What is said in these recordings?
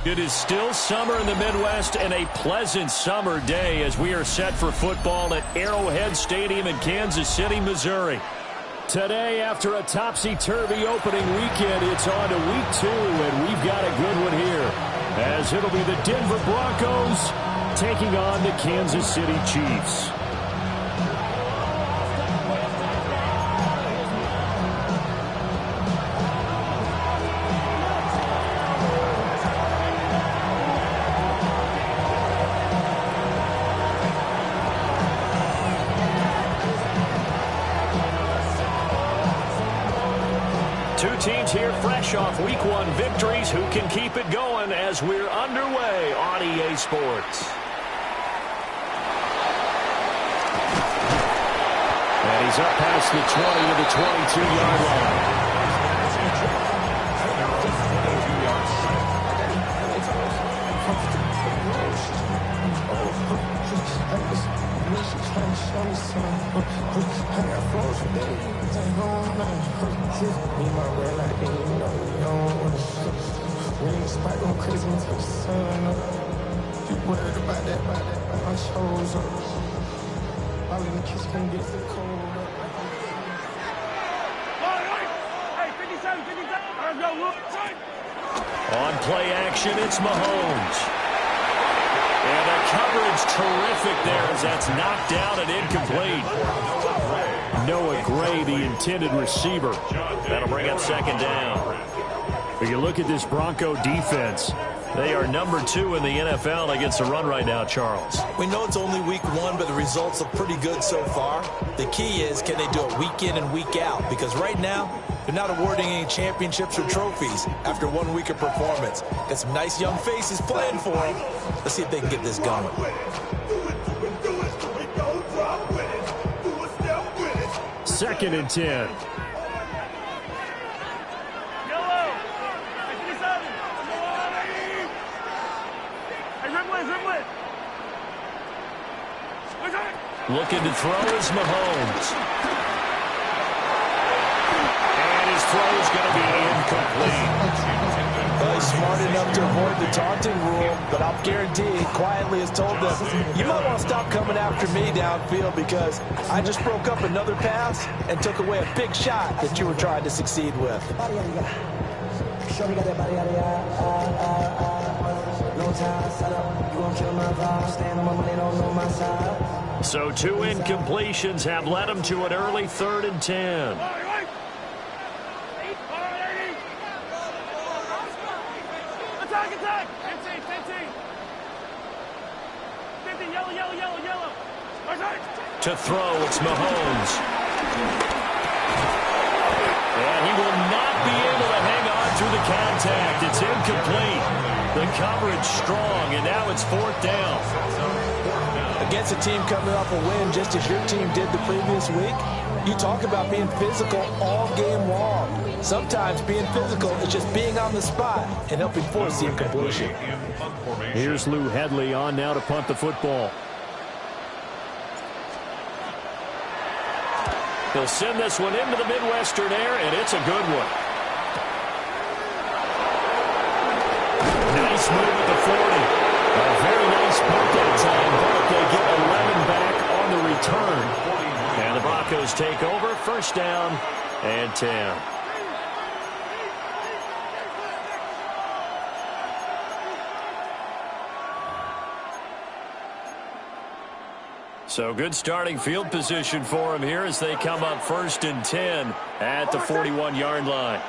It is still summer in the Midwest and a pleasant summer day as we are set for football at Arrowhead Stadium in Kansas City, Missouri. Today, after a topsy-turvy opening weekend, it's on to week 2, and we've got a good one here, as it'll be the Denver Broncos taking on the Kansas City Chiefs. Two teams here fresh off Week 1 victories. Who can keep it going as we're underway on EA Sports? And he's up past the 20 to the 22-yard line. On play action, it's Mahomes. And the coverage terrific there as that's knocked down and incomplete. Noah Gray, the intended receiver. That'll bring up second down. But you look at this Bronco defense. They are number 2 in the NFL against the run right now, Charles. We know it's only week 1, but the results look pretty good so far. The key is, can they do it week in and week out? Because right now, they're not awarding any championships or trophies after 1 week of performance. Got some nice young faces playing for them. Let's see if they can get this going. Second and 10. Looking to throw is Mahomes. And his throw is going to be incomplete. Well, he's smart enough to avoid the taunting rule, but I'll guarantee he quietly has told them, you might want to stop coming after me downfield because I just broke up another pass and took away a big shot that you were trying to succeed with. So 2 incompletions have led him to an early 3rd and 10. To throw, it's Mahomes. And he will not be able to hang on through the contact. It's incomplete. The coverage strong, and now it's 4th down. Against a team coming off a win just as your team did the previous week, you talk about being physical all game long. Sometimes being physical is just being on the spot and helping force the incompletion. Here's Lou Hedley on now to punt the football. He'll send this one into the Midwestern air, and it's a good one. Nice move at the 40. A very nice punt that time, but they get 11 back on the return. And the Broncos take over, 1st down and 10. So good starting field position for him here as they come up 1st and 10 at the 41-yard line.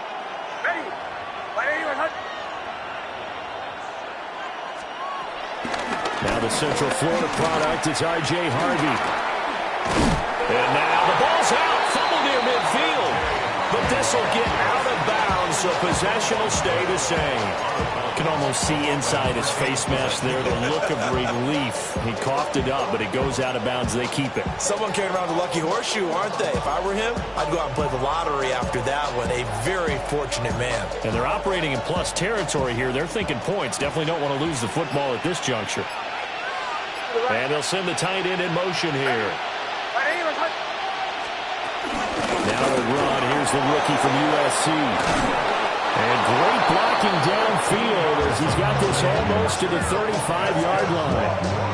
Now the Central Florida product, it's R.J. Harvey. And now the ball's out, fumble near midfield. But this will get out of bounds, so possession will stay the same. You can almost see inside his face mask there the look of relief. He coughed it up, but it goes out of bounds. They keep it. Someone carrying around the lucky horseshoe, aren't they? If I were him, I'd go out and play the lottery after that one. A very fortunate man. And they're operating in plus territory here. They're thinking points. Definitely don't want to lose the football at this juncture. And they'll send the tight end in motion here. Now to run. Here's the rookie from USC. And great blocking downfield as he's got this almost to the 35-yard line.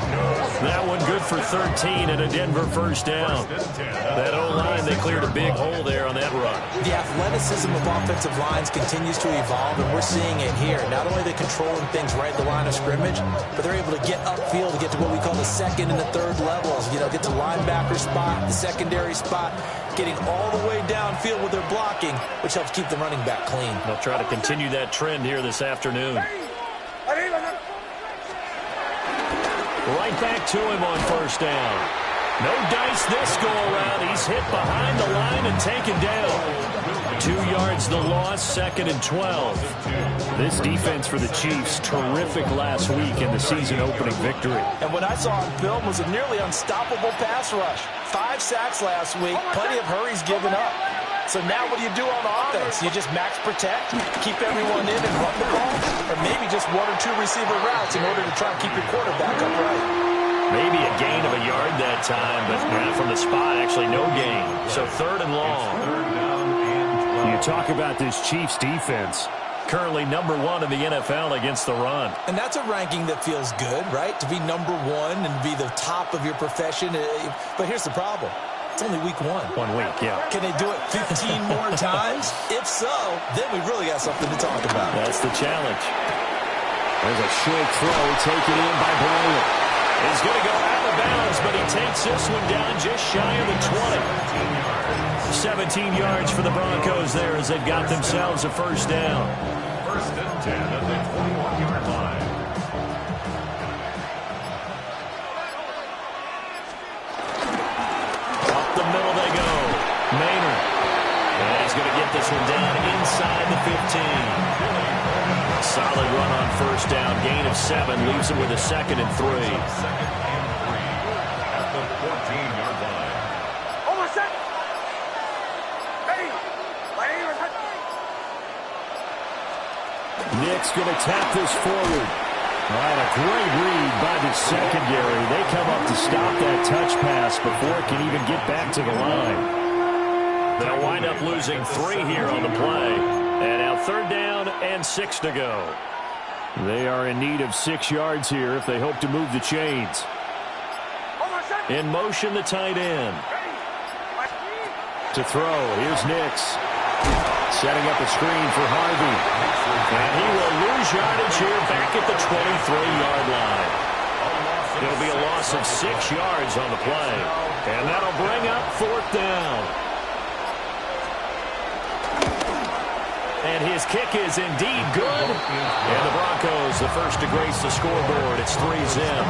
That one good for 13 and a Denver first down. That O-line, they cleared a big hole there on that run. The athleticism of offensive lines continues to evolve, and we're seeing it here. Not only are they controlling things right at the line of scrimmage, but they're able to get upfield to get to what we call the second and the third levels. You know, get to linebacker spot, the secondary spot, getting all the way downfield with their blocking, which helps keep the running back clean. They'll try to continue that trend here this afternoon. Right back to him on first down. No dice this go-around. He's hit behind the line and taken down. 2 yards the loss, 2nd and 12. This defense for the Chiefs, terrific last week in the season-opening victory. And what I saw on film was a nearly unstoppable pass rush. 5 sacks last week, plenty of hurries given up. So now what do you do on offense? You just max protect, keep everyone in and run the ball, or maybe just 1 or 2 receiver routes in order to try and keep your quarterback upright. Maybe a gain of a yard that time, but from the spot, actually no gain. So 3rd and long. You talk about this Chiefs defense. Currently number 1 in the NFL against the run. And that's a ranking that feels good, right? To be number 1 and be the top of your profession. But here's the problem. It's only week 1. 1 week, yeah. Can they do it 15 more times? If so, then we really got something to talk about. That's the challenge. There's a short throw taken in by Barilla. He's going to go out of bounds, but he takes this one down just shy of the 20. 17 yards for the Broncos there as they've got themselves a first down. 1st and 10 at the 21-yard line. Up the middle they go. Maynard. And he's going to get this one down inside the 15. Solid run on first down. Gain of 7 leaves him with a 2nd and 3. 2nd and 3 at the 14-yard line. Nick's going to tap this forward. All right, a great read by the secondary. They come up to stop that touch pass before it can even get back to the line. They'll wind up losing 3 here on the play. And now 3rd down and 6 to go. They are in need of 6 yards here if they hope to move the chains. In motion, the tight end. To throw, here's Nix. Setting up a screen for Harvey. And he will lose yardage here back at the 23-yard line. It'll be a loss of 6 yards on the play. And that'll bring up 4th down. And his kick is indeed good. And the Broncos, the first to grace the scoreboard. It's 3-zip.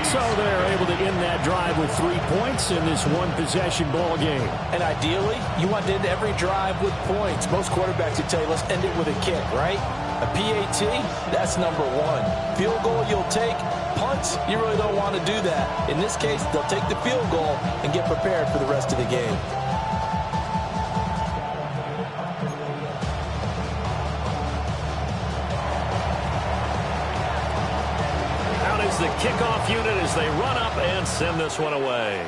So they're able to end that drive with 3 points in this one-possession ball game. And ideally, you want to end every drive with points. Most quarterbacks would tell you, let's end it with a kick, right? A PAT, that's number 1. Field goal you'll take. Punts, you really don't want to do that. In this case, they'll take the field goal and get prepared for the rest of the game. The kickoff unit as they run up and send this one away.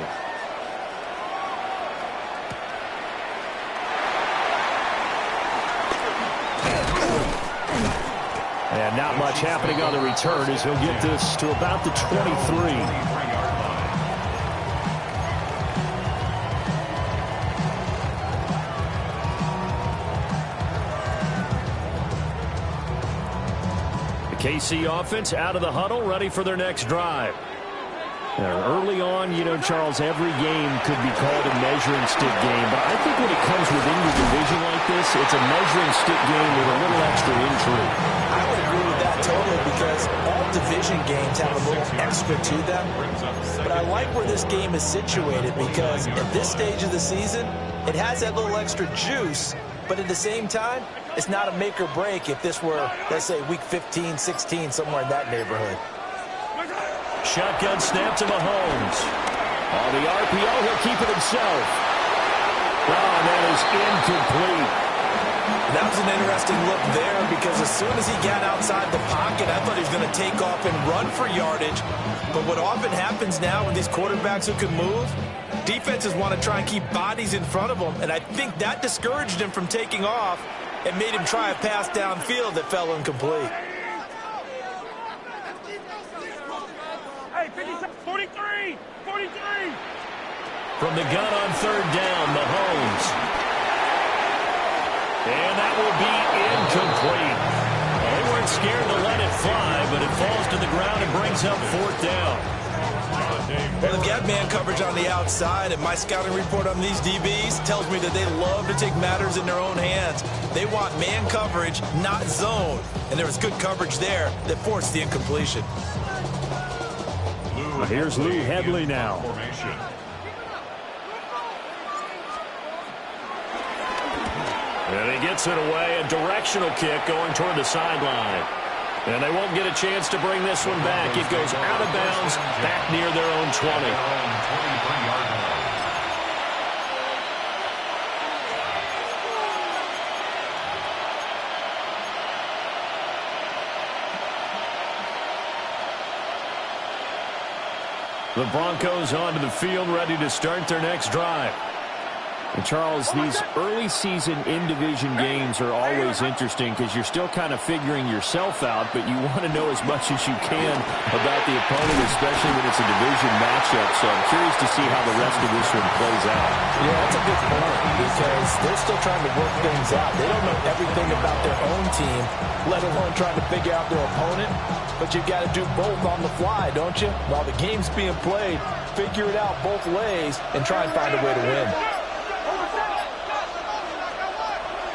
And not much happening on the return as he'll get this to about the 23. KC offense out of the huddle, ready for their next drive. Early on, you know, Charles, every game could be called a measuring stick game, but I think when it comes within your division like this, it's a measuring stick game with a little extra intrigue. I would agree with that totally because all division games have a little extra to them, but I like where this game is situated because at this stage of the season, it has that little extra juice, but at the same time, it's not a make or break if this were, let's say, week 15, 16, somewhere in that neighborhood. Shotgun snap to Mahomes. On the RPO, he'll keep it himself. Oh, that is incomplete. That was an interesting look there because as soon as he got outside the pocket, I thought he was going to take off and run for yardage. But what often happens now with these quarterbacks who can move, defenses want to try and keep bodies in front of them, and I think that discouraged him from taking off. and made him try a pass downfield that fell incomplete. Hey, 43! 43! From the gun on third down, Mahomes. And that will be incomplete. They weren't scared to let it fly, but it falls to the ground and brings up fourth down. Well, they've got man coverage on the outside, and my scouting report on these DBs tells me that they love to take matters in their own hands. They want man coverage, not zone. And there was good coverage there that forced the incompletion. Here's Lou Hedley now. And he gets it away, a directional kick going toward the sideline. And they won't get a chance to bring this one back. It goes out of bounds, back near their own 20. The Broncos onto the field, ready to start their next drive. And Charles, these early season in-division games are always interesting because you're still kind of figuring yourself out, but you want to know as much as you can about the opponent, especially when it's a division matchup. So I'm curious to see how the rest of this one plays out. Yeah, that's a good point because they're still trying to work things out. They don't know everything about their own team, let alone trying to figure out their opponent. But you've got to do both on the fly, don't you? While the game's being played, figure it out both ways and try and find a way to win.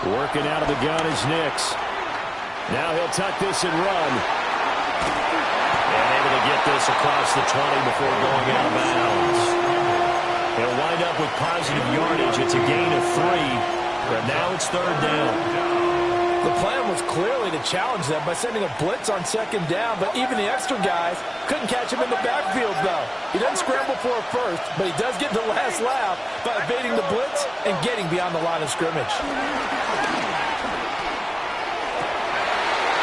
Working out of the gun is Nix. Now he'll tuck this and run. And able to get this across the 20 before going out of bounds. He'll wind up with positive yardage. It's a gain of 3. But now it's third down. The plan was clearly to challenge them by sending a blitz on second down, but even the extra guys couldn't catch him in the backfield, though. He doesn't scramble for a first, but he does get the last laugh by evading the blitz and getting beyond the line of scrimmage.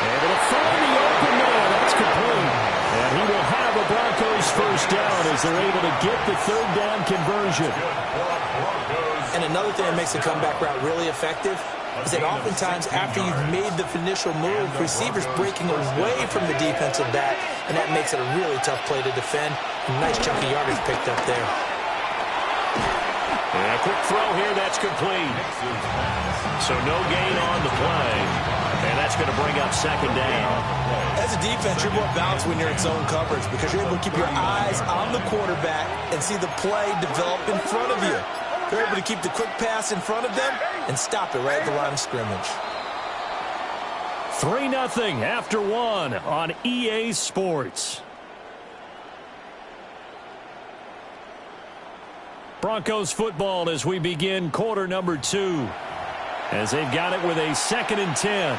Able to find the open man. That's complete. And he will have a Broncos first down as they're able to get the third down conversion. And another thing that makes the comeback route really effective is that oftentimes after you've made the initial move, receivers breaking away from the defensive back, and that makes it a really tough play to defend. A nice chunk of yardage picked up there. And a quick throw here, that's complete. So no gain on the play, and that's going to bring up second down. As a defense, you're more balanced when you're in zone coverage because you're able to keep your eyes on the quarterback and see the play develop in front of you. They're able to keep the quick pass in front of them and stop it right at the line of scrimmage. 3-0 after 1 on EA Sports. Broncos football as we begin quarter number 2. As they've got it with a 2nd and 10.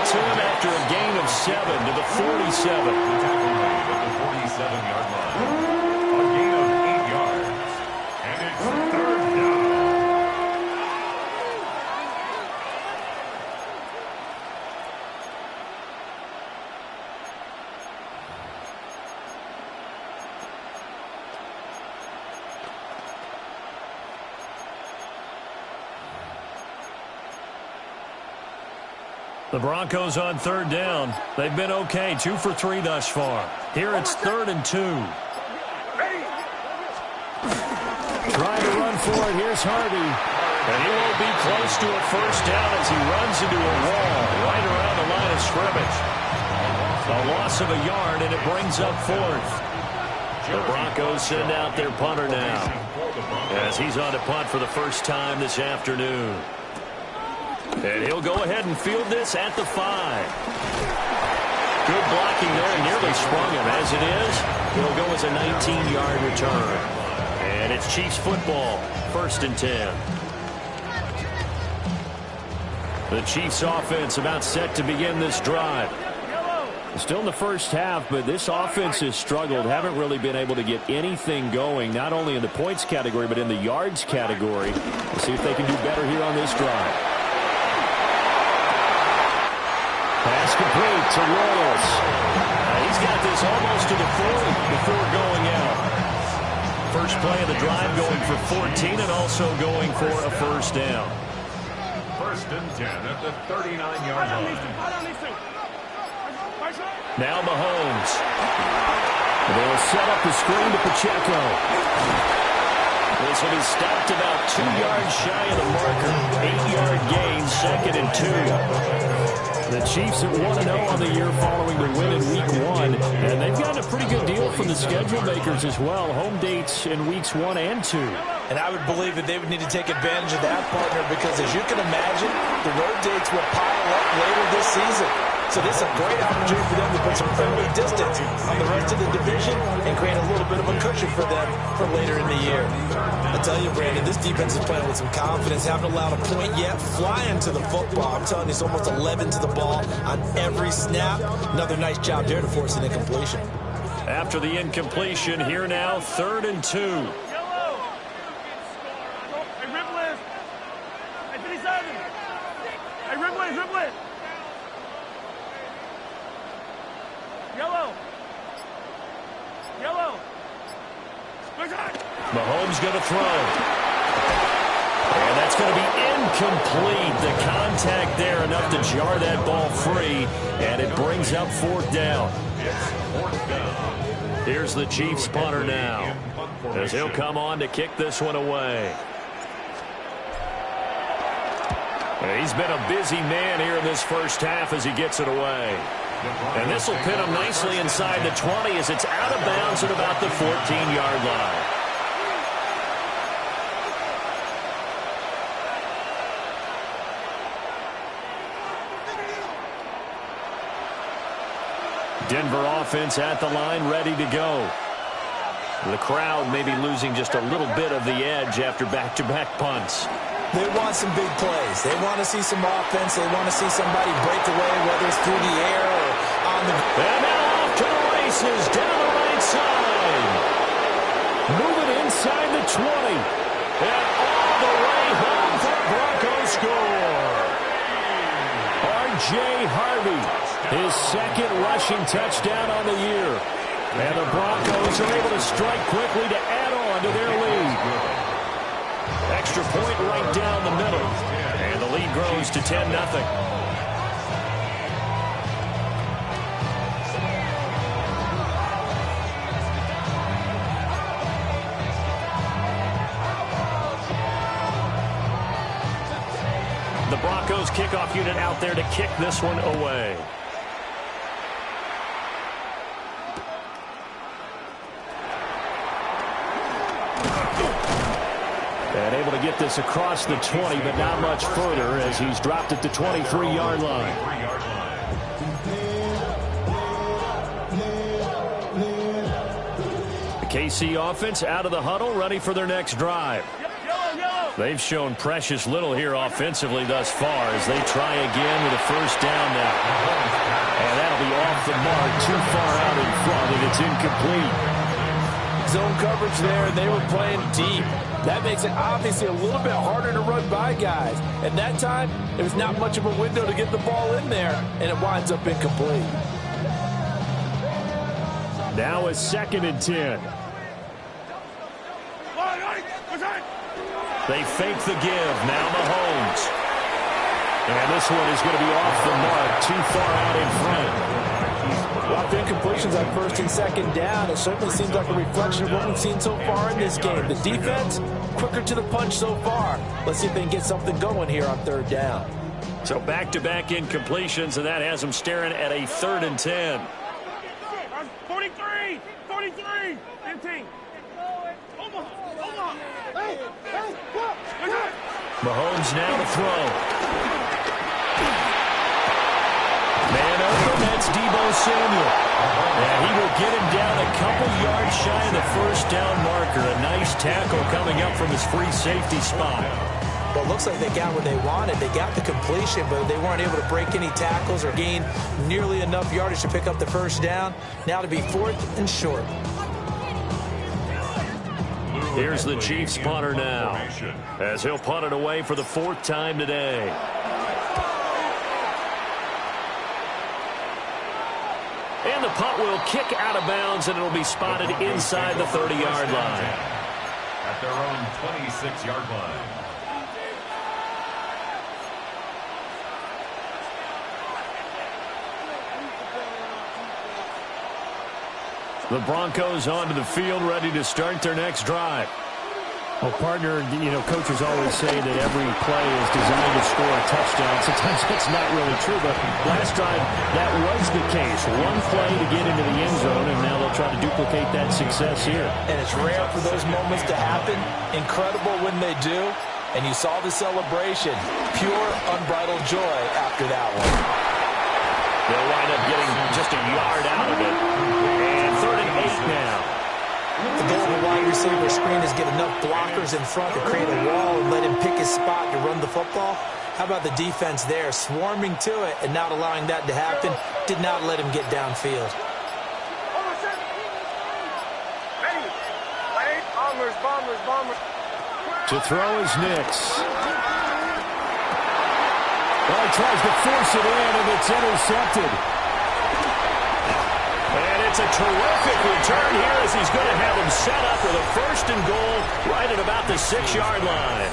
To him after a gain of 7 to the 47. At the 47-yard line. A gain of 8 yards. And it's third down. The Broncos on third down. They've been okay, 2 for 3 thus far. Here it's 3rd and 2. Trying to run for it. Here's Hardy. And he won't be close to a first down as he runs into a wall right around the line of scrimmage. A loss of a yard, and it brings up 4th. The Broncos send out their punter now as he's on to punt for the first time this afternoon. And he'll go ahead and field this at the 5. Good blocking there, nearly sprung him. As it is, he'll go as a 19-yard return. And it's Chiefs football, 1st and 10. The Chiefs offense about set to begin this drive. Still in the first half, but this offense has struggled. Haven't really been able to get anything going, not only in the points category, but in the yards category. We'll see if they can do better here on this drive. Pass complete to Royals. He's got this almost to the 40 before going out. First play of the drive going for 14 and also going for a first down. First and 10 at the 39-yard line. Now Mahomes. They'll set up the screen to Pacheco. This will be stopped about 2 yards shy of the marker. 8-yard gain, second and 2. The Chiefs at 1-0 on the year following the win in Week 1. And they've gotten a pretty good deal from the schedule makers as well. Home dates in Weeks 1 and 2. And I would believe that they would need to take advantage of that, partner, because as you can imagine, the road dates will pile up later this season. So this is a great opportunity for them to put some friendly distance on the rest of the division and create a little bit of a cushion for them for later in the year. I tell you, Brandon, this defense is playing with some confidence. Haven't allowed a point yet. Flying to the football. I'm telling you, it's almost 11 to the ball on every snap. Another nice job there to force an incompletion. After the incompletion, here now, 3rd and 2. Hey, Riblet. Hey, 57. Hey, Riblet. Yellow. Mahomes going to throw. And that's going to be incomplete. The contact there enough to jar that ball free. And it brings up 4th down. Here's the Chiefs punter now, as he'll come on to kick this one away. He's been a busy man here in this first half as he gets it away. And this will pin him nicely inside the 20 as it's out of bounds at about the 14-yard line. Denver offense at the line, ready to go. The crowd may be losing just a little bit of the edge after back-to-back punts. They want some big plays. They want to see some offense. They want to see somebody break away, whether it's through the air or on the... And now off to the races, down the right side. Moving inside the 20. And all the way home for a Broncos score. R.J. Harvey, his 2nd rushing touchdown on the year. And the Broncos are able to strike quickly to add on to their lead. Extra point right down the middle. And the lead grows to 10-0. The Broncos kickoff unit out there to kick this one away. And able to get this across the 20, but not much further as he's dropped at the 23-yard line. The KC offense out of the huddle, ready for their next drive. They've shown precious little here offensively thus far as they try again with a first down now. And that'll be off the mark, too far out in front, and it's incomplete. Zone coverage there, and they were playing deep. That makes it obviously a little bit harder to run by guys. At that time, there was not much of a window to get the ball in there, and it winds up incomplete. Now a 2nd and 10. They fake the give. Now Mahomes. And this one is going to be off the mark, too far out in front. A lot of incompletions on 1st and 2nd down. It certainly seems like a reflection of what we've seen so far in this game. The defense, quicker to the punch so far. Let's see if they can get something going here on 3rd down. So back-to-back incompletions, and that has them staring at a 3rd and 10. 43, 15. Mahomes now to throw. Man open, that's Deebo Samuel. And he will get him down a couple yards shy of the first down marker. A nice tackle coming up from his free safety spot. But it looks like they got what they wanted. They got the completion, but they weren't able to break any tackles or gain nearly enough yardage to pick up the first down. Now to be 4th and short. Here's the Chiefs punter now, as he'll punt it away for the 4th time today. And the punt will kick out of bounds, and it'll be spotted inside the 30-yard line. At their own 26-yard line. The Broncos onto the field, ready to start their next drive. Well, partner, coaches always say that every play is designed to score a touchdown. Sometimes that's not really true, but last time that was the case. One play to get into the end zone, and now they'll try to duplicate that success here. And it's rare for those moments to happen. Incredible when they do. And you saw the celebration. Pure, unbridled joy after that one. They'll wind up getting just a yard out of it. And 3rd and 8 now. The goal of a wide receiver screen is get enough blockers in front to create a wall and let him pick his spot to run the football. How about the defense there, swarming to it and not allowing that to happen? Did not let him get downfield. To throw is Nix. Well, he tries to force it in, and it's intercepted. And it's a terrific return here as he's going to have him set up with a 1st and goal right at about the 6-yard line.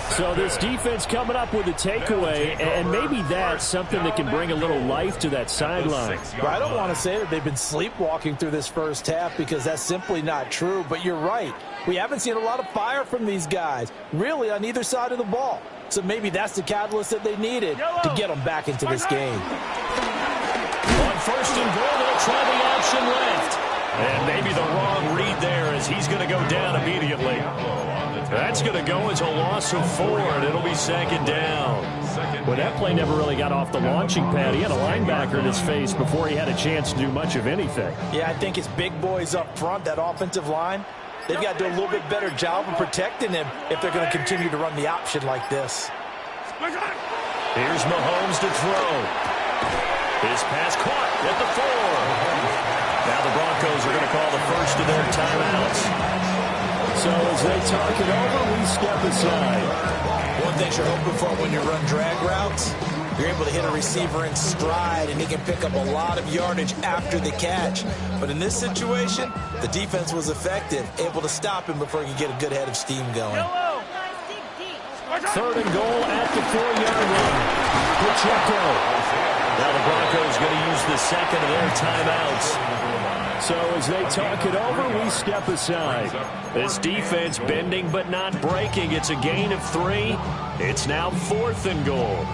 So this defense coming up with a takeaway, and maybe that's something that can bring a little life to that sideline. Well, I don't want to say that they've been sleepwalking through this first half because that's simply not true, but you're right. We haven't seen a lot of fire from these guys, really, on either side of the ball. So maybe that's the catalyst that they needed to get them back into this game. On 1st and goal, they'll try the option left. And maybe the wrong read there as he's going to go down immediately. That's going to go as a loss of 4, and it'll be 2nd down. Well, that play never really got off the launching pad. He had a linebacker in his face before he had a chance to do much of anything. Yeah, I think it's big boys up front, that offensive line. They've got to do a little bit better job of protecting him if they're going to continue to run the option like this. Here's Mahomes to throw. His pass caught at the 4. Now the Broncos are going to call the first of their timeouts. So as they talk it over, we step aside. One thing you're hoping for when you run drag routes, you're able to hit a receiver in stride, and he can pick up a lot of yardage after the catch. But in this situation, the defense was effective, able to stop him before he could get a good head of steam going. 3rd and goal at the 4-yard line. Pacheco. Now the Broncos going to use the 2nd of their timeouts. So as they talk it over, we step aside. This defense bending but not breaking. It's a gain of 3. It's now 4th and goal.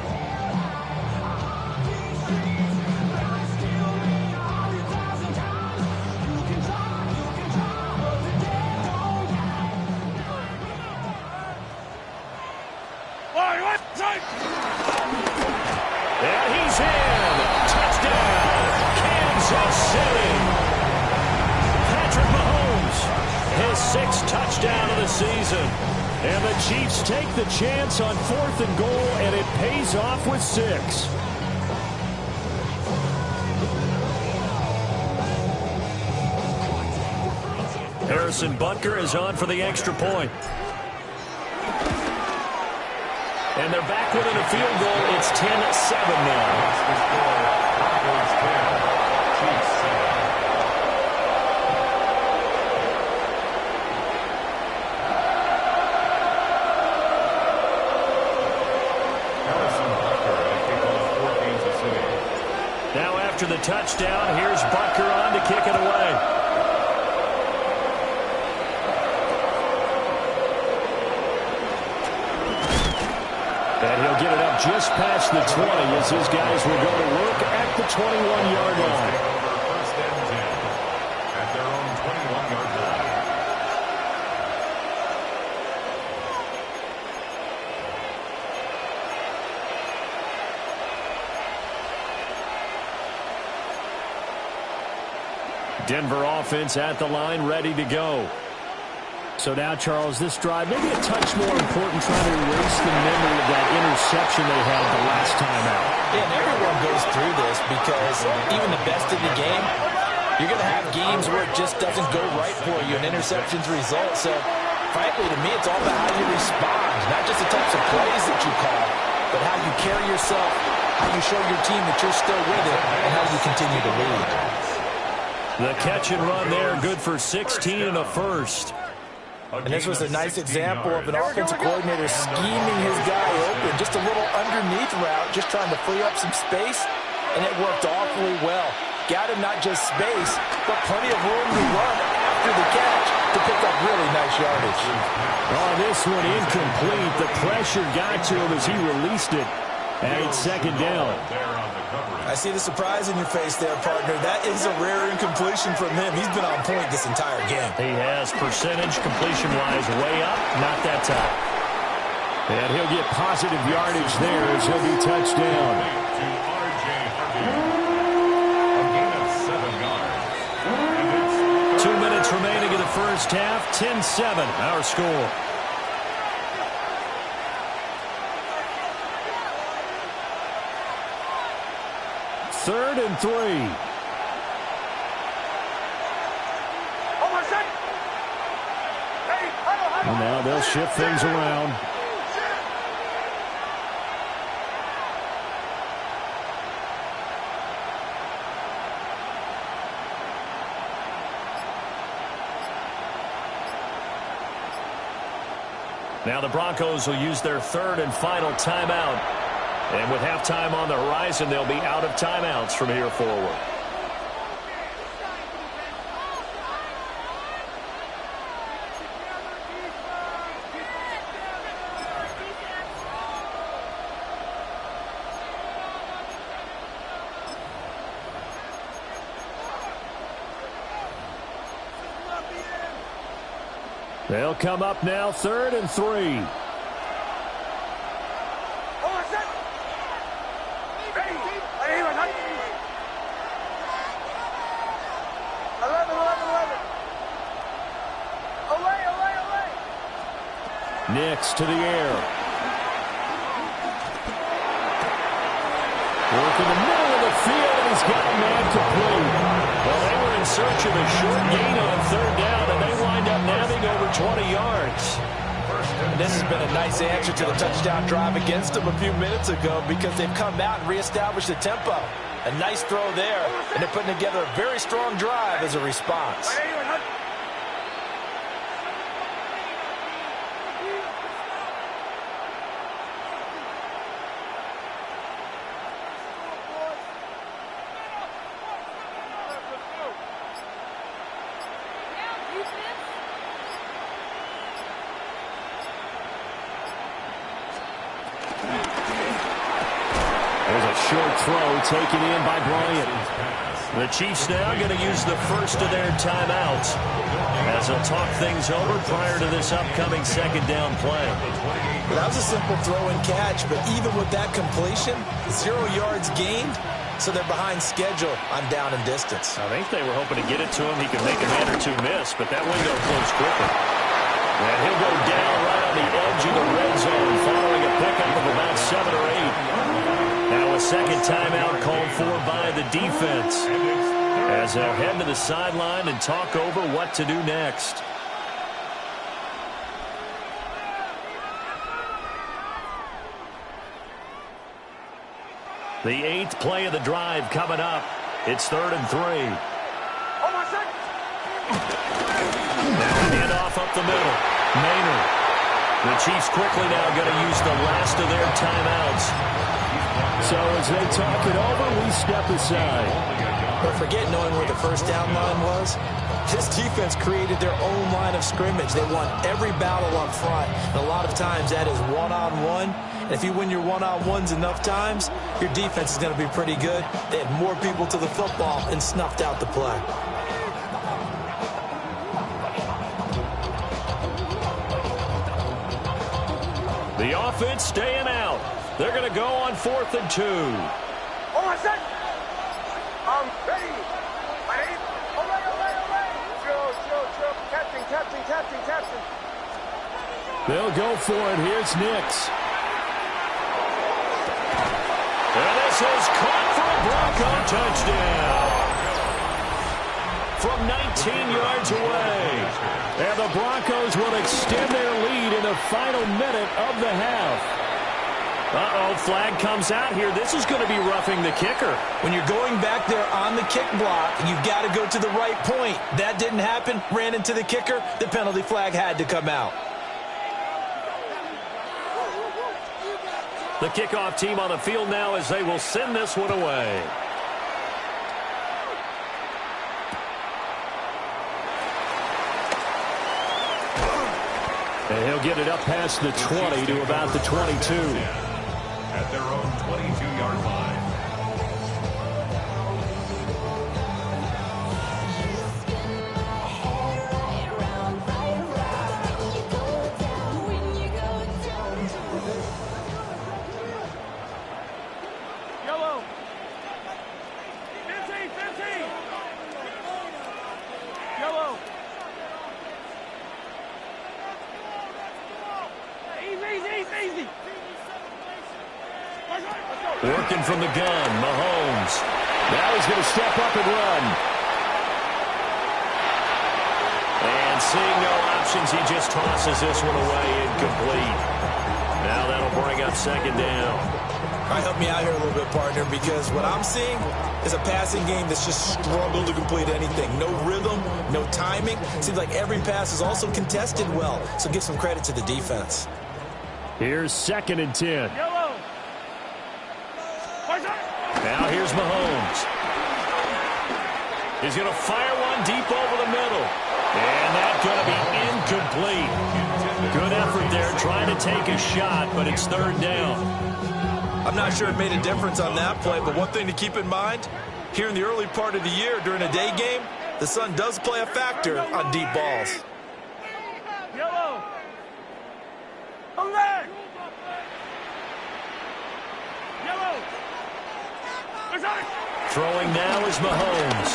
And he's in. Touchdown, Kansas City. Patrick Mahomes, his 6th touchdown of the season. And the Chiefs take the chance on 4th and goal, and it pays off with 6. Harrison Butker is on for the extra point. And they're back within a field goal. It's 10-7 now. Now after the touchdown, here's Butker on to kick it away. And he'll get it up just past the 20 as his guys will go to work at the 21-yard line. First and 10 at their own 21-yard line. Denver offense at the line, ready to go. So now, Charles, this drive, maybe a touch more important, trying to erase the memory of that interception they had the last time out. Yeah, and everyone goes through this because even the best in the game, you're going to have games where it just doesn't go right for you, and interceptions result. So, frankly, to me, it's all about how you respond, not just the types of plays that you call, but how you carry yourself, how you show your team that you're still with it, and how you continue to lead. The catch and run there, good for 16 and a first. And this was a nice example of an offensive coordinator scheming his guy open. Just a little underneath route, just trying to free up some space, and it worked awfully well. Got him not just space, but plenty of room to run after the catch to pick up really nice yardage. Oh, this one incomplete. The pressure got to him as he released it. And it's second down. I see the surprise in your face there, partner. That is a rare incompletion from him. He's been on point this entire game. He has percentage completion-wise way up, not that time. And he'll get positive yardage there as he'll be touched down. 2 minutes remaining in the first half. 10-7, our score. Third and 3. And now they'll shift things around. Now the Broncos will use their third and final timeout. And with halftime on the horizon, they'll be out of timeouts from here forward. They'll come up now, third and 3. Nix to the air. Work in the middle of the field, and he's got a man complete. Well, they were in search of a short gain on third down, and they wind up nabbing over 20 yards. And this has been a nice answer to the touchdown drive against them a few minutes ago because they've come out and reestablished the tempo. A nice throw there, and they're putting together a very strong drive as a response. Short throw taken in by Bryant. The Chiefs now going to use the first of their timeouts as they'll talk things over prior to this upcoming second down play. Well, that was a simple throw and catch, but even with that completion, 0 yards gained, so they're behind schedule on down and distance. I think they were hoping to get it to him. He could make a man or two miss, but that window closed quickly. And he'll go down right on the edge of the red zone following a pickup of about 7 or 8. Now a second timeout called for by the defense as they'll head to the sideline and talk over what to do next. The 8th play of the drive coming up. It's third and 3. Now a handoff up the middle. Maynard. The Chiefs quickly now going to use the last of their timeouts. So as they talk it over, we step aside. But forget knowing where the first down line was. This defense created their own line of scrimmage. They won every battle up front. And a lot of times that is one-on-one. And if you win your one-on-ones enough times, your defense is going to be pretty good. They had more people to the football and snuffed out the play. The offense staying out. They're going to go on 4th and 2. Hold on a sec. I'm ready. Chill. Captain. They'll go for it. Here's Nix. And this is caught for a Bronco touchdown. From 19 yards away. And the Broncos will extend their lead in the final minute of the half. Uh-oh, flag comes out here. This is going to be roughing the kicker. When you're going back there on the kick block, you've got to go to the right point. That didn't happen. Ran into the kicker. The penalty flag had to come out. The kickoff team on the field now as they will send this one away. And he'll get it up past the 20 to about the 22. At their own 22-yard line. Yellow. 15. Yellow. Easy. Working from the gun, Mahomes. Now he's going to step up and run. And seeing no options, he just tosses this one away incomplete. Now that'll bring up second down. All right, help me out here a little bit, partner, because what I'm seeing is a passing game that's just struggled to complete anything. No rhythm, no timing. Seems like every pass is also contested well, so give some credit to the defense. Here's 2nd and 10. Yellow. Now here's Mahomes. He's going to fire one deep over the middle. And that's going to be incomplete. Good effort there trying to take a shot, but it's 3rd down. I'm not sure it made a difference on that play, but one thing to keep in mind, here in the early part of the year during a day game, the sun does play a factor on deep balls. Yellow. Come back. Yellow. Throwing now is Mahomes.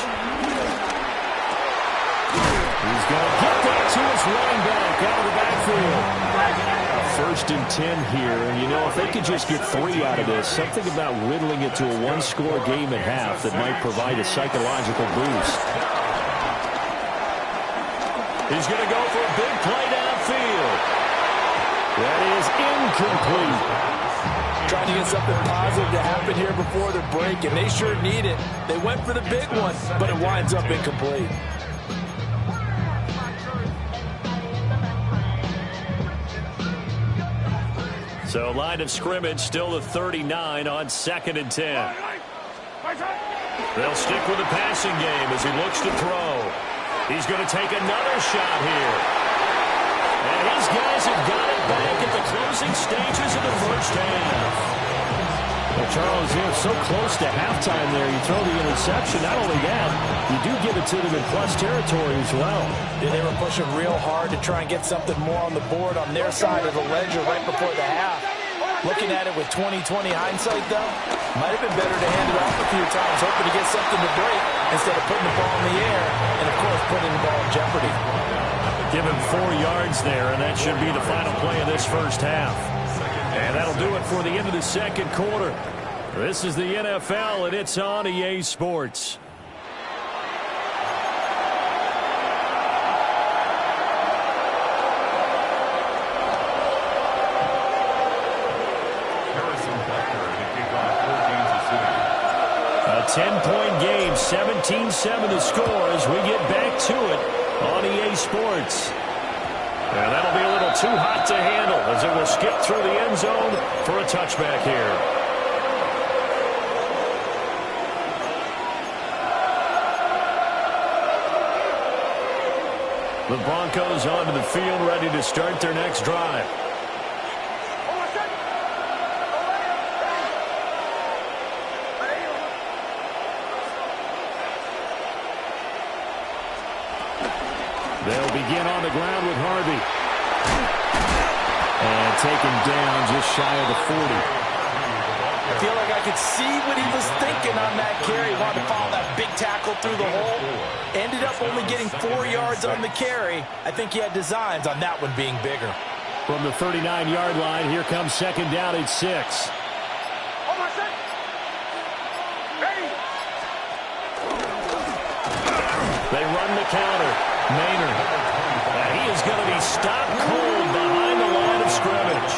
He's going to get that to his running back out of the backfield. 1st and 10 here, and you know, if they could just get 3 out of this, something about whittling it to a 1-score game at half that might provide a psychological boost. He's going to go for a big play downfield. That is incomplete. Trying to get something positive to happen here before the break, and they sure need it. They went for the big one, but it winds up incomplete. So line of scrimmage still the 39 on 2nd and 10. They'll stick with the passing game as he looks to throw. He's going to take another shot here. And his guys have got it back at the closing stages of the first half. Well, Charles, so close to halftime there. You throw the interception. Not only that, you do give it to them in plus territory as well. Yeah, they were pushing real hard to try and get something more on the board on their side of the ledger right before the half. Looking at it with 20/20 hindsight, though, might have been better to hand it off a few times, hoping to get something to break instead of putting the ball in the air and, of course, putting the ball in jeopardy. Give him 4 yards there, and that should be the final play of this first half. And that'll do it for the end of the second quarter. This is the NFL, and it's on EA Sports. A 10-point game, 17-7 the score as we get back to it on EA Sports. And that'll be a little too hot to handle as it will skip through the end zone for a touchback here. The Broncos onto the field, ready to start their next drive. They'll begin on the ground with Harvey. And taken down just shy of the 40. I feel like I could see what he was thinking on that carry. He wanted to follow that big tackle through the hole. Ended up only getting 4 yards on the carry. I think he had designs on that one being bigger. From the 39-yard line, here comes second down at 6. They run the counter. Maynard. He is going to be stopped cold behind the line of scrimmage.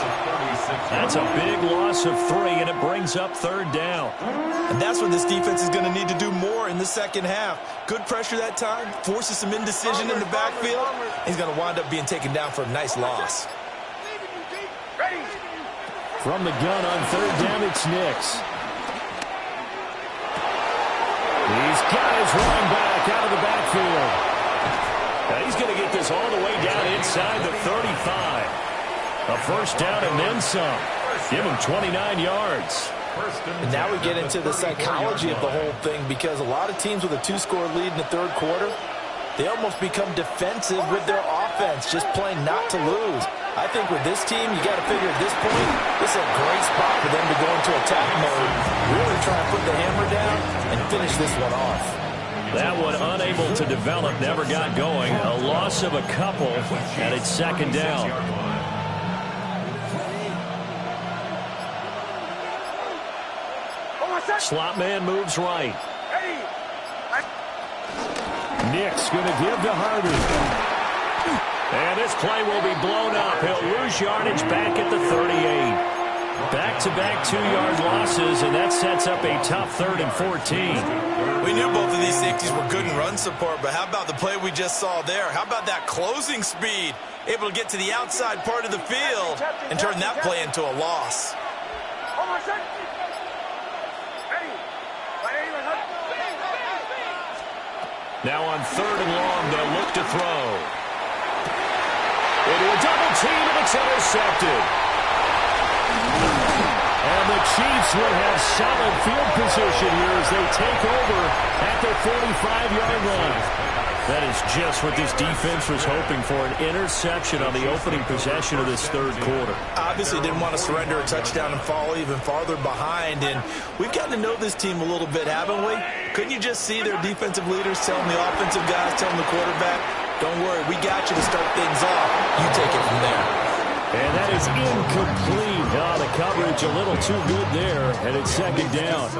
That's a big loss of 3, and it brings up third down. And that's what this defense is going to need to do more in the second half. Good pressure that time, forces some indecision in the backfield. He's going to wind up being taken down for a nice loss. From the gun on third down, it's Nix. He's got his running back out of the backfield. Now he's going to get this all the way down inside the 35. A first down and then some. Give him 29 yards. And now we get into the psychology of the whole thing, because a lot of teams with a 2-score lead in the third quarter, they almost become defensive with their offense, just playing not to lose. I think with this team, you got to figure at this point, this is a great spot for them to go into attack mode, really try to put the hammer down and finish this one off. That one unable to develop, never got going. A loss of a couple, and it's second down. Slot man moves right. Nick's going to give to Harvey. And this play will be blown up. He'll lose yardage back at the 38. Back-to-back 2-yard losses, and that sets up a tough 3rd and 14. We knew both of these safeties were good in run support, but how about the play we just saw there? How about that closing speed? Able to get to the outside part of the field and turn that play into a loss. Now on 3rd and long, they'll look to throw. Into a double team, and it's intercepted. And the Chiefs will have solid field position here as they take over at the 45-yard line. That is just what this defense was hoping for, an interception on the opening possession of this third quarter. Obviously didn't want to surrender a touchdown and fall even farther behind, and we've gotten to know this team a little bit, haven't we? Couldn't you just see their defensive leaders telling the offensive guys, telling the quarterback, don't worry, we got you to start things off. You take it from there. And that is incomplete. The coverage a little too good there, and it's second down.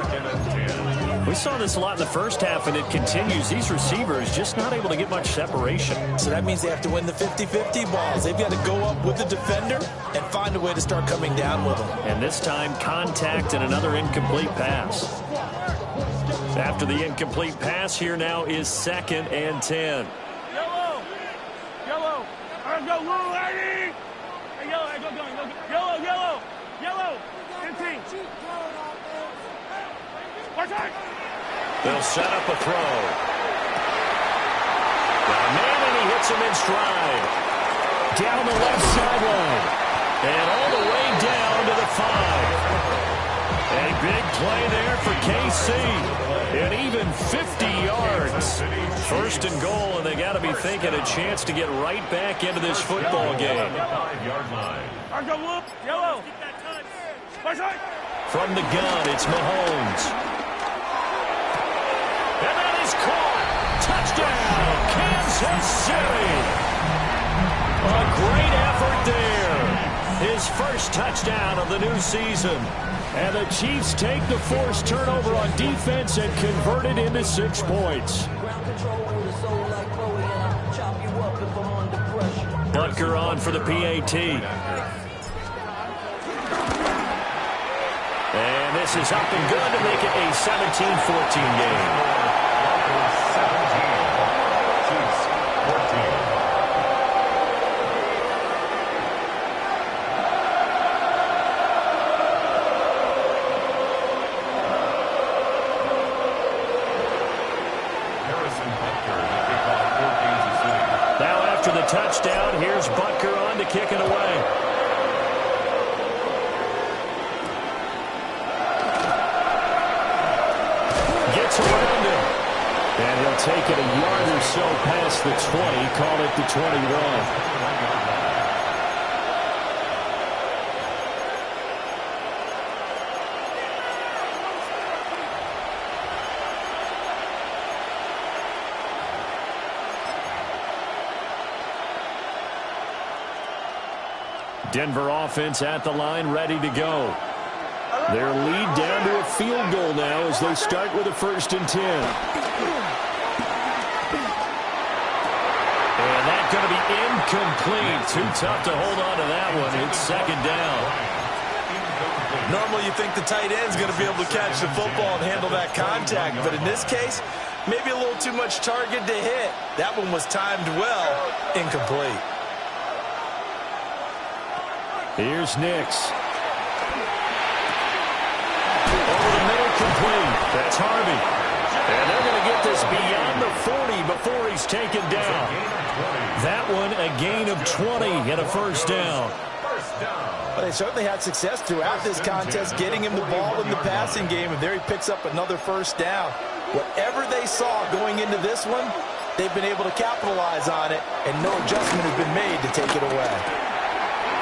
We saw this a lot in the first half, and it continues. These receivers just not able to get much separation. So that means they have to win the 50-50 balls. They've got to go up with the defender and find a way to start coming down with them. And this time, contact and another incomplete pass. After the incomplete pass, here now is 2nd and 10. Yellow! Yellow! Let's go, Lou, Eddie! Hey, yellow, hey, go. Yellow! 15! They'll set up a throw. Got a man, and he hits him in stride. Down the left sideline. And all the way down to the 5. A big play there for KC. And even 50 yards. 1st and goal, and they got to be thinking a chance to get right back into this football game. Yellow! From the gun, it's Mahomes. And that is caught. Touchdown, Kansas City. A great effort there. His first touchdown of the new season. And the Chiefs take the forced turnover on defense and convert it into 6 points. Butker on for the PAT. And this is up and good to make it a 17-14 game. Now after the touchdown, here's Butker on to kick it away. Gets around him. And he'll take it a yard or so past the 20, call it the 21. Denver offense at the line, ready to go. Their lead down to a field goal now as they start with a 1st and 10. And that's going to be incomplete. Too tough to hold on to that one. It's 2nd down. Normally you think the tight end's going to be able to catch the football and handle that contact, but in this case, maybe a little too much target to hit. That one was timed well. Incomplete. Here's Nix. Over the middle, complete. That's Harvey. And they're going to get this beyond the 40 before he's taken down. That one a gain of 20 and a 1st down. Well, they certainly had success throughout this contest getting him the ball in the passing game, and there he picks up another 1st down. Whatever they saw going into this one, they've been able to capitalize on it, and no adjustment has been made to take it away.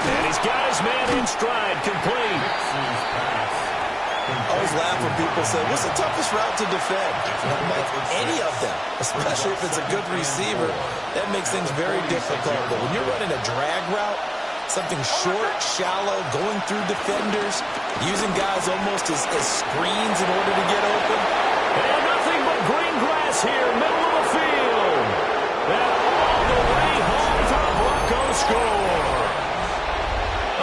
And he's got his man in stride, complete. I always laugh when people say, what's the toughest route to defend? Any of them, especially if it's a good receiver, that makes things very difficult. But when you're running a drag route, something short, shallow, going through defenders, using guys almost as screens in order to get open. And nothing but green grass here, middle of the field. And all the way home for a Broncos score.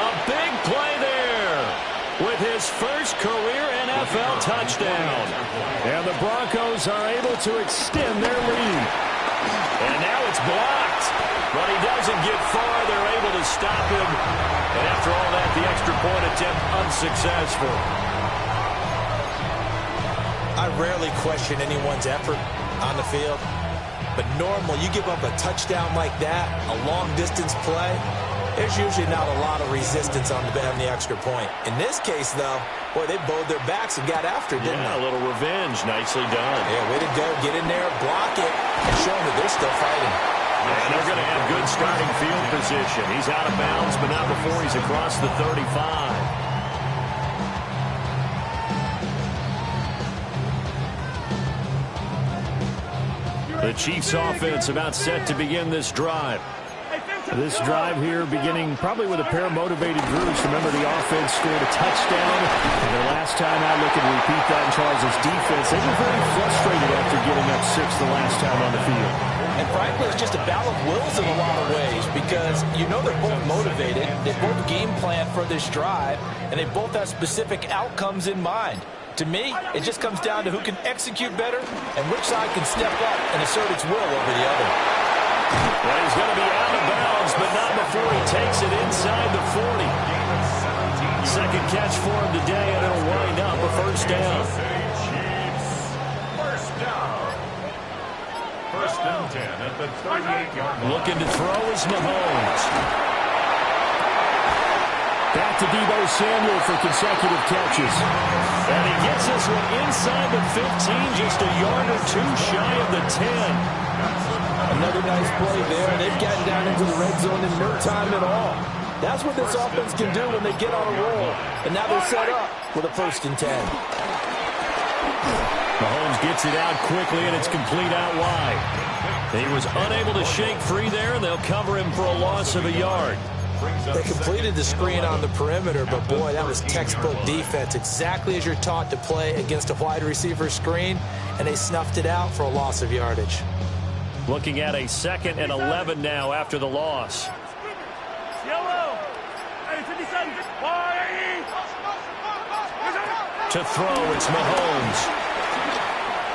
A big play there with his first career NFL touchdown. And the Broncos are able to extend their lead. And now it's blocked. But he doesn't get far. They're able to stop him. And after all that, the extra point attempt unsuccessful. I rarely question anyone's effort on the field. But normally, you give up a touchdown like that, a long-distance play, there's usually not a lot of resistance on the extra point. In this case, though, boy, they bowed their backs and got after it, didn't they? A little revenge. Nicely done. Yeah, way to go. Get in there, block it, and show them that they're still fighting. And they're going to have good starting field position. He's out of bounds, but not before he's across the 35. The Chiefs offense about set to begin this drive. This drive here beginning probably with a pair of motivated groups. Remember, the offense scored a touchdown. And their last time out, looking to repeat that in Charles' defense. They were very frustrated after giving up 6 the last time on the field. And frankly, it's just a battle of wills in a lot of ways because you know they're both motivated. They both game plan for this drive, and they both have specific outcomes in mind. To me, it just comes down to who can execute better and which side can step up and assert its will over the other. Well, he's going to be out of bounds, but not before he takes it inside the 40. Second catch for him today, and it'll wind up a 1st down. First and 10 at the 38-yard line. Looking to throw is Mahomes. Back to Deebo Samuel for consecutive catches. And he gets this one inside the 15, just a yard or two shy of the 10. Another nice play there. They've gotten down into the red zone in no time at all. That's what this offense can do when they get on a roll. And now they're set up with a 1st and 10. Mahomes gets it out quickly, and it's complete out wide. He was unable to shake free there, and they'll cover him for a loss of a yard. They completed the screen on the perimeter, but boy, that was textbook defense. Exactly as you're taught to play against a wide receiver screen, and they snuffed it out for a loss of yardage. Looking at a 2nd and 11 now after the loss. Yellow. To throw, it's Mahomes.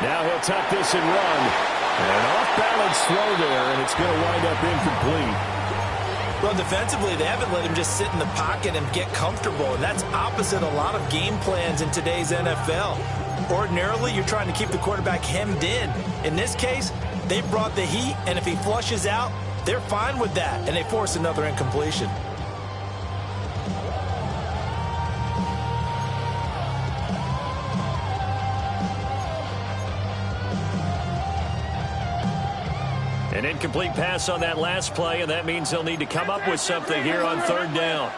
Now he'll tuck this and run. An off-balance throw there, and it's going to wind up incomplete. Well, defensively, they haven't let him just sit in the pocket and get comfortable, and that's opposite a lot of game plans in today's NFL. Ordinarily, you're trying to keep the quarterback hemmed in. In this case, they brought the heat, and if he flushes out, they're fine with that, and they force another incompletion. An incomplete pass on that last play, and that means they'll need to come up with something here on 3rd down.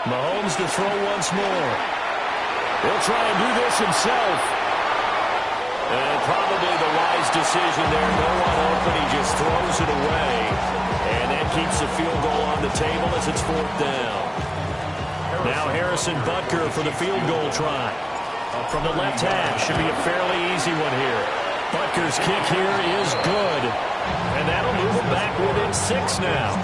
Mahomes to throw once more. He'll try and do this himself. And probably the wise decision there. No one open. He just throws it away. And that keeps the field goal on the table as it's 4th down. Now Harrison Butker for the field goal try. From the left hash. Should be a fairly easy one here. Butker's kick here is good. And that'll move him back within 6 now.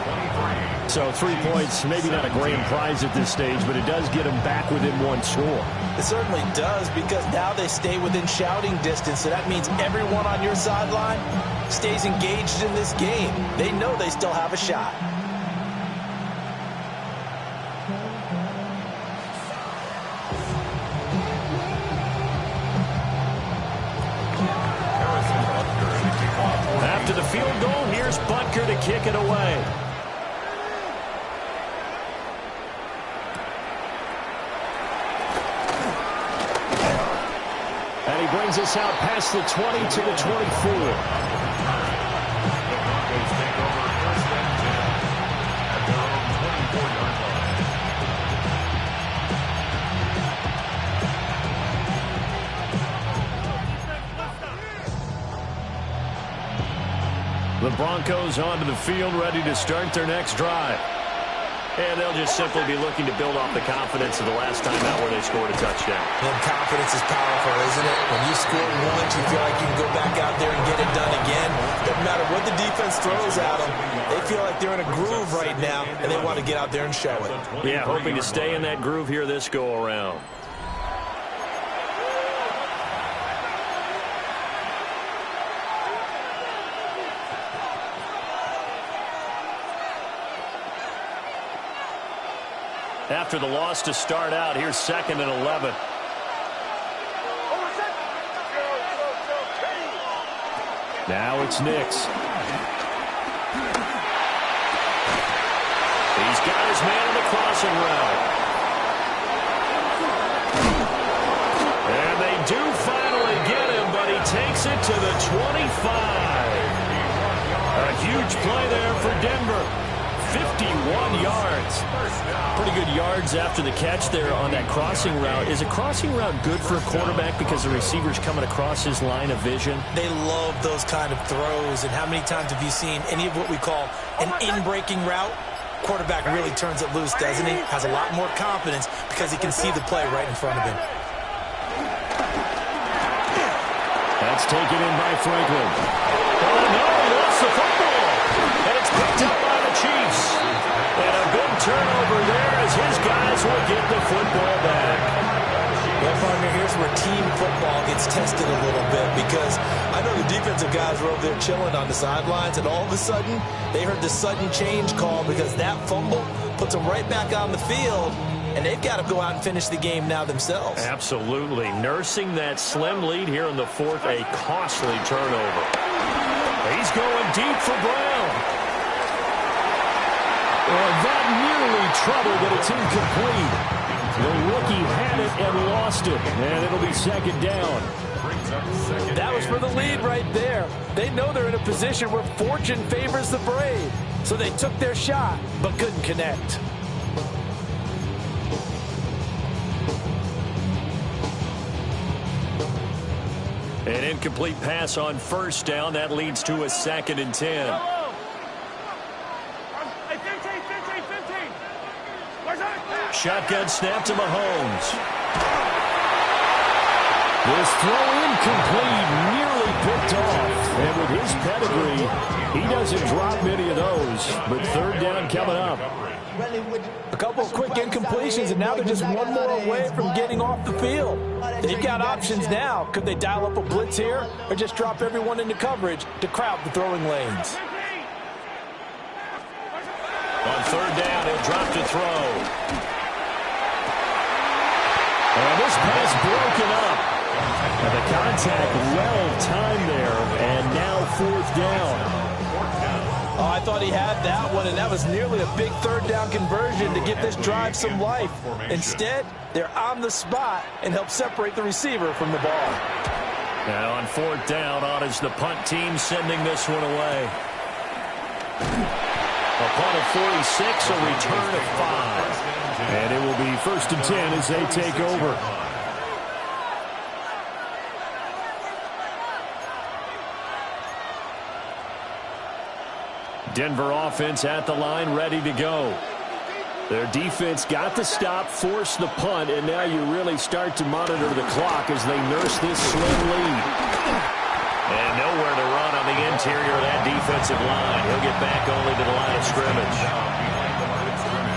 So 3 points, maybe not a grand prize at this stage, but it does get them back within 1 score. It certainly does, because now they stay within shouting distance, so that means everyone on your sideline stays engaged in this game. They know they still have a shot. After the field goal, here's Butker to kick it away. And he brings us out past the 20 to the 24. The Broncos onto the field, ready to start their next drive. And they'll just simply be looking to build off the confidence of the last time out where they scored a touchdown. And confidence is powerful, isn't it? When you score once, you feel like you can go back out there and get it done again. Doesn't matter what the defense throws at them. They feel like they're in a groove right now, and they want to get out there and show it. Yeah, hoping to stay in that groove here this go-around. After the loss to start out, here's 2nd and 11. Now it's Nix. He's got his man on the crossing route. And they do finally get him, but he takes it to the 25. A huge play there for Denver. 51 yards. Pretty good yards after the catch there on that crossing route. Is a crossing route good for a quarterback because the receiver's coming across his line of vision? They love those kind of throws. And how many times have you seen any of what we call an in-breaking route? Quarterback really turns it loose, doesn't he? Has a lot more confidence because he can see the play right in front of him. That's taken in by Franklin. Oh, no, he lost the football. And it's picked up by the Chiefs. And a big turnover there as his guys will get the football back. Well, partner, here's where team football gets tested a little bit, because I know the defensive guys were over there chilling on the sidelines, and all of a sudden, they heard the sudden change call because that fumble puts them right back on the field, and they've got to go out and finish the game now themselves. Absolutely. Nursing that slim lead here in the 4th, a costly turnover. He's going deep for Brown. Well, that nearly trouble, but it's incomplete. The rookie had it and lost it, and it'll be 2nd down. That was for the lead right there. They know they're in a position where fortune favors the brave, so they took their shot but couldn't connect. An incomplete pass on 1st down. That leads to a 2nd and 10. Shotgun snap to Mahomes. This throw incomplete, nearly picked off. And with his pedigree, he doesn't drop many of those. But 3rd down coming up. A couple of quick incompletions, and now they're just one more away from getting off the field. They've got options now. Could they dial up a blitz here or just drop everyone into coverage to crowd the throwing lanes? On 3rd down, he'll drop to throw. And this pass broken up. And the contact well-timed there, and now 4th down. Oh, I thought he had that one, and that was nearly a big 3rd down conversion to give this drive some life. Instead, they're on the spot and help separate the receiver from the ball. And on 4th down, on is the punt team sending this one away. A punt of 46, a return of 5. And it will be 1st and 10 as they take over. Denver offense at the line, ready to go. Their defense got the stop, forced the punt, and now you really start to monitor the clock as they nurse this slim lead. And nowhere to run on the interior of that defensive line. He'll get back only to the line of scrimmage.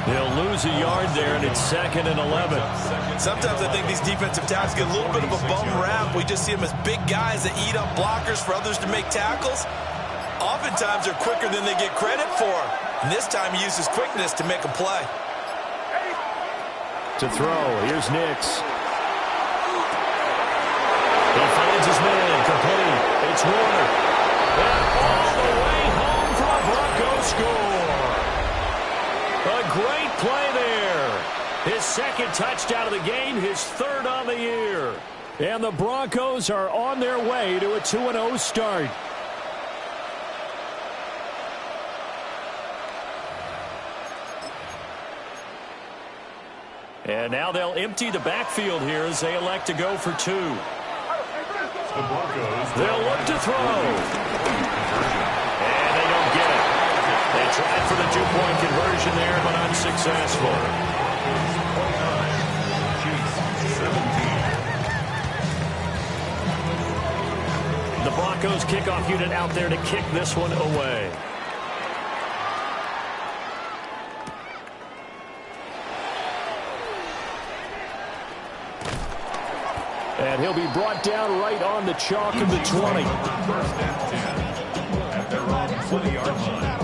They'll lose a yard there, and it's 2nd and 11. Sometimes I think these defensive tackles get a little bit of a bum rap. We just see them as big guys that eat up blockers for others to make tackles. Oftentimes they're quicker than they get credit for. And this time he uses quickness to make a play. To throw, here's Nix. He finds his man, complete. It's Warner. And all the way home for a Bronco score. A great play there. His 2nd touchdown of the game, his 3rd on the year. And the Broncos are on their way to a 2-0 start. And now they'll empty the backfield here as they elect to go for 2. The Broncos. They'll look to throw. And they don't get it. They tried for the 2-point conversion there, but unsuccessful. The Broncos kickoff unit out there to kick this one away. And he'll be brought down right on the chalk of the 20. 1st and 10 at their own 20-yard line.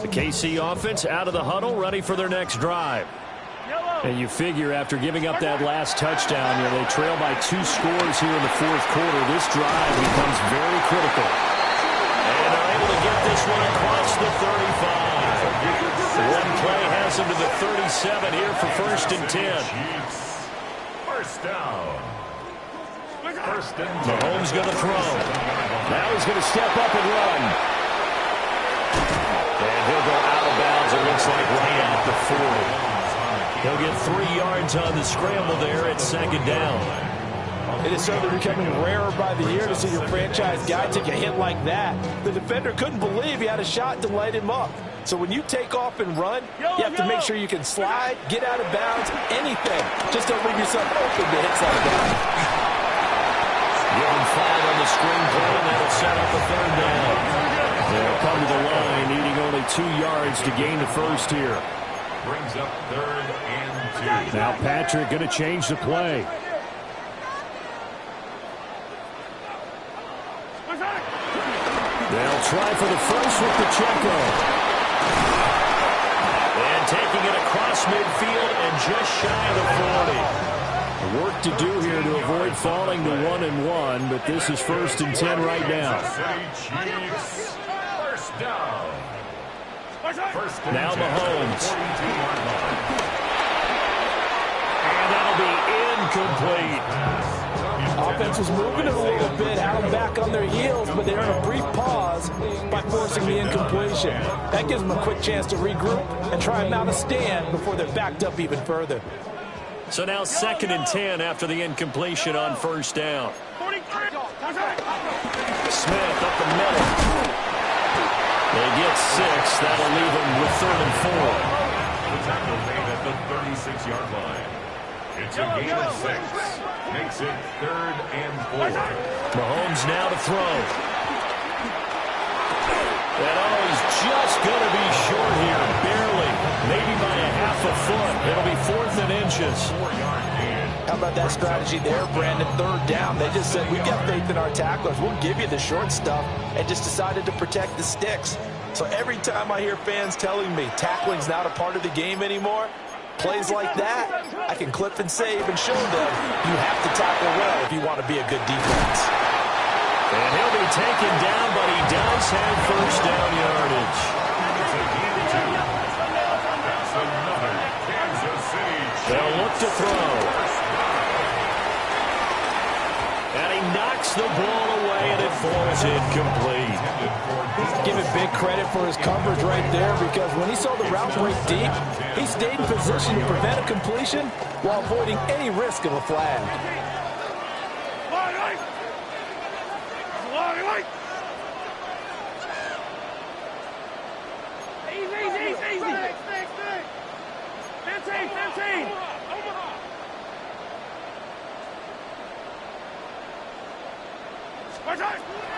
The KC offense out of the huddle, ready for their next drive. And you figure after giving up that last touchdown, they trail by 2 scores here in the 4th quarter. This drive becomes very critical. And they're able to get this one across the 35. One play has them to the 37 here for 1st and 10. First down. 1st and 10. Mahomes going to throw. Now he's going to step up and run. And he'll go out of bounds, it looks like, right at the 40. He'll get 3 yards on the scramble there at 2nd down. It is certainly becoming rarer by the year to see your franchise guy take a hit like that. The defender couldn't believe he had a shot to light him up. So when you take off and run, you have to make sure you can slide, get out of bounds, anything. Just don't leave yourself open to hits like that. Give him 5 on the screen play, and that'll set up a 3rd down. They'll come to the line, needing only 2 yards to gain the 1st here. Brings up 3rd and 2. Now Patrick going to change the play. They'll try for the first with Pacheco. And taking it across midfield and just shy of the 40. Work to do here to avoid falling to 1-1, but this is 1st and 10 right now. Chiefs. First down. Now Mahomes. And that'll be incomplete. Offense was moving it a little bit, out and back on their heels, but they earn a brief pause by forcing the incompletion. That gives them a quick chance to regroup and try and mount a stand before they're backed up even further. So now 2nd and 10 after the incompletion on 1st down. Smith up the middle. They get 6. That'll leave them with 3rd and 4. The tackle made at the 36-yard line. It's a gain of 6. Makes it 3rd and 4. Mahomes now to throw. And he's just going to be short here, barely. Maybe by a half a foot. It'll be 4th and inches. 4-yard gain. How about that strategy there, Brandon? 3rd down. They just said, we've got faith in our tacklers. We'll give you the short stuff, and just decided to protect the sticks. So every time I hear fans telling me tackling's not a part of the game anymore, plays like that, I can clip and save and show them you have to tackle well if you want to be a good defense. And he'll be taken down, but he does have 1st down yardage. It's a gain of 2. That's another Kansas City Chiefs. They'll look to throw. And he knocks the ball away, and it falls incomplete. Give it big credit for his coverage right there, because when he saw the route break deep, he stayed in position to prevent a completion while avoiding any risk of a flag.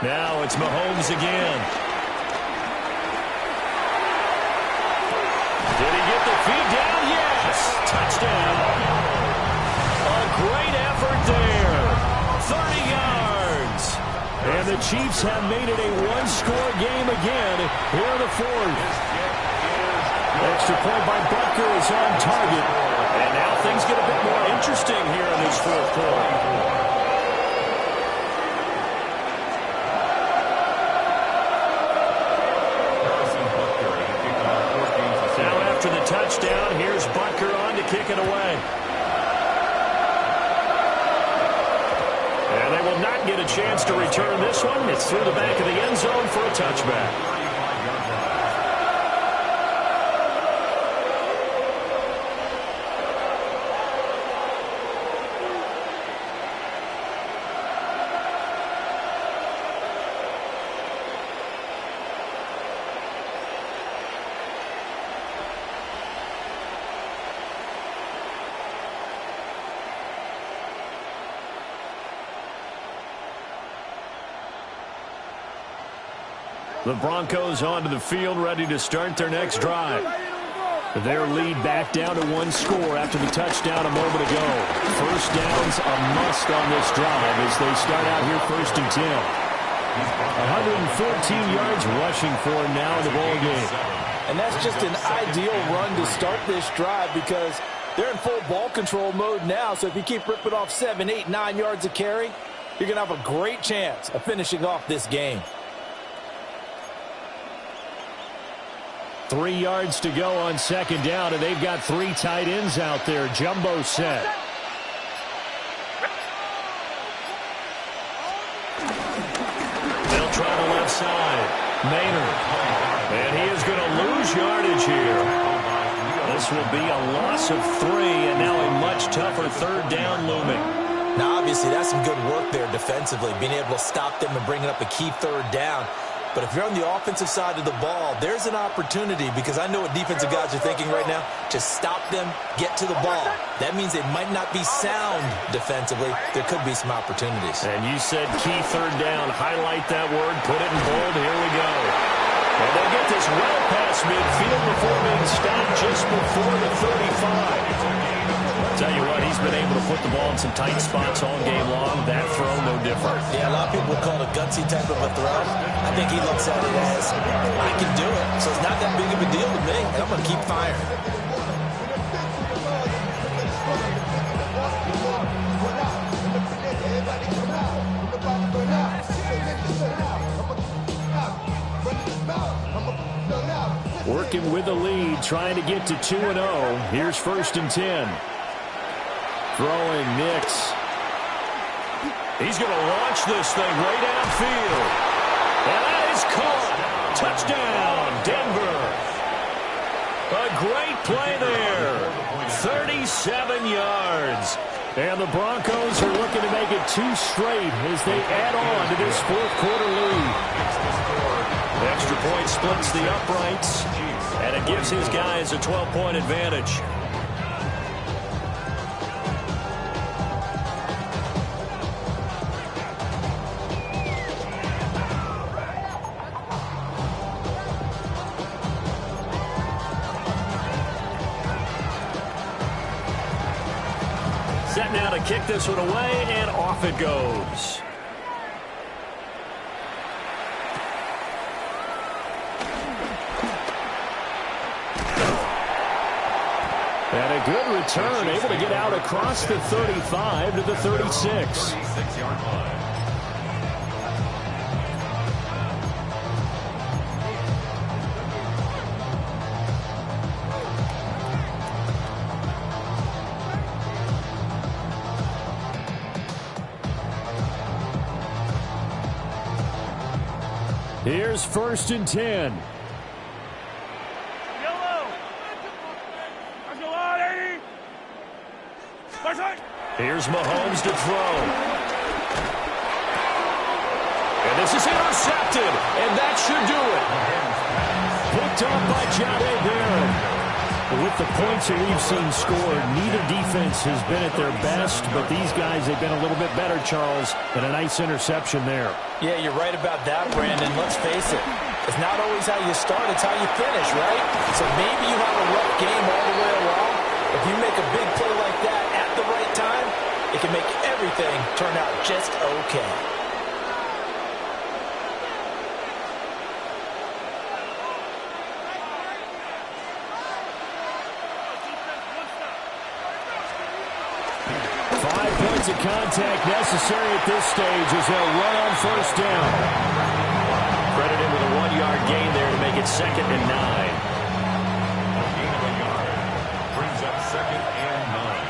Now it's Mahomes again. Did he get the feet down? Yes! Touchdown! A great effort there. 30 yards. And the Chiefs have made it a one-score game again here in the fourth. Extra point by Butker is on target. And now things get a bit more interesting here in this fourth quarter. Touchdown. Here's Butker on to kick it away. And they will not get a chance to return this one. It's through the back of the end zone for a touchback. The Broncos onto the field, ready to start their next drive. Their lead back down to one score after the touchdown a moment ago. First down's a must on this drive as they start out here 1st and 10. 114 yards rushing for him now in the ball game. And that's just an ideal run to start this drive because they're in full ball control mode now. So if you keep ripping off 7, 8, 9 yards a carry, you're going to have a great chance of finishing off this game. 3 yards to go on second down, and they've got 3 tight ends out there. Jumbo set. They'll try the left side. Maynard. And he is going to lose yardage here. This will be a loss of 3, and now a much tougher third down looming. Now, obviously, that's some good work there defensively, being able to stop them and bringing up a key third down. But if you're on the offensive side of the ball, there's an opportunity, because I know what defensive guys are thinking right now, to stop them, get to the ball. That means they might not be sound defensively. There could be some opportunities. And you said key third down. Highlight that word. Put it in bold. Here we go. And they get this well past midfield before being stopped just before the 35. Tell you what, he's been able to put the ball in some tight spots all game long. That throw, no different. Yeah, a lot of people call it a gutsy type of a throw. I think he looks at it as, I can do it, so it's not that big of a deal to me, and I'm going to keep firing. Working with the lead, trying to get to 2-0. Here's 1st and 10. Throwing Nix. He's going to launch this thing way downfield. And that is caught. Touchdown, Denver. A great play there. 37 yards. And the Broncos are looking to make it 2 straight as they add on to this fourth quarter lead. The extra point splits the uprights, and it gives his guys a 12-point advantage. Set now to kick this one away, and off it goes. And a good return, able to get out across the 35 to the 36. 36-yard line. Here's 1st and 10. Yellow. Let's go on, 80. Push it. Here's Mahomes to throw. And this is intercepted, and that should do it. Picked up by Jahdae Barron. With the points that we've seen scored, neither defense has been at their best, but these guys, they've been a little bit better, Charles, and a nice interception there. Yeah, you're right about that, Brandon. Let's face it. It's not always how you start, it's how you finish, right? So maybe you have a rough game all the way along. If you make a big play like that at the right time, it can make everything turn out just okay. Of contact necessary at this stage as they'll run on 1st down. Credited with a 1-yard gain there to make it 2nd and 9. A gain of a yard brings up 2nd and 9.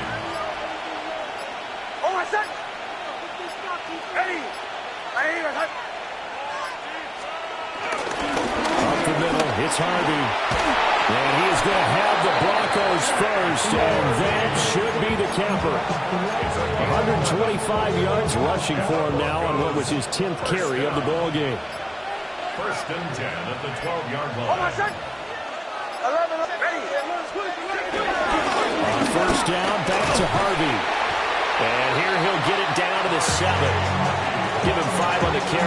Oh, my son. Ready. Up the middle, it's Harvey. And he is going to have the Broncos first, and that should be the capper. 125 yards rushing for him now on what was his 10th carry of the ball game. 1st and 10 at the 12-yard line. Oh, my son. 11. Ready. On 1st down, back to Harvey. And here he'll get it down to the 7. Give him 5 on the carry.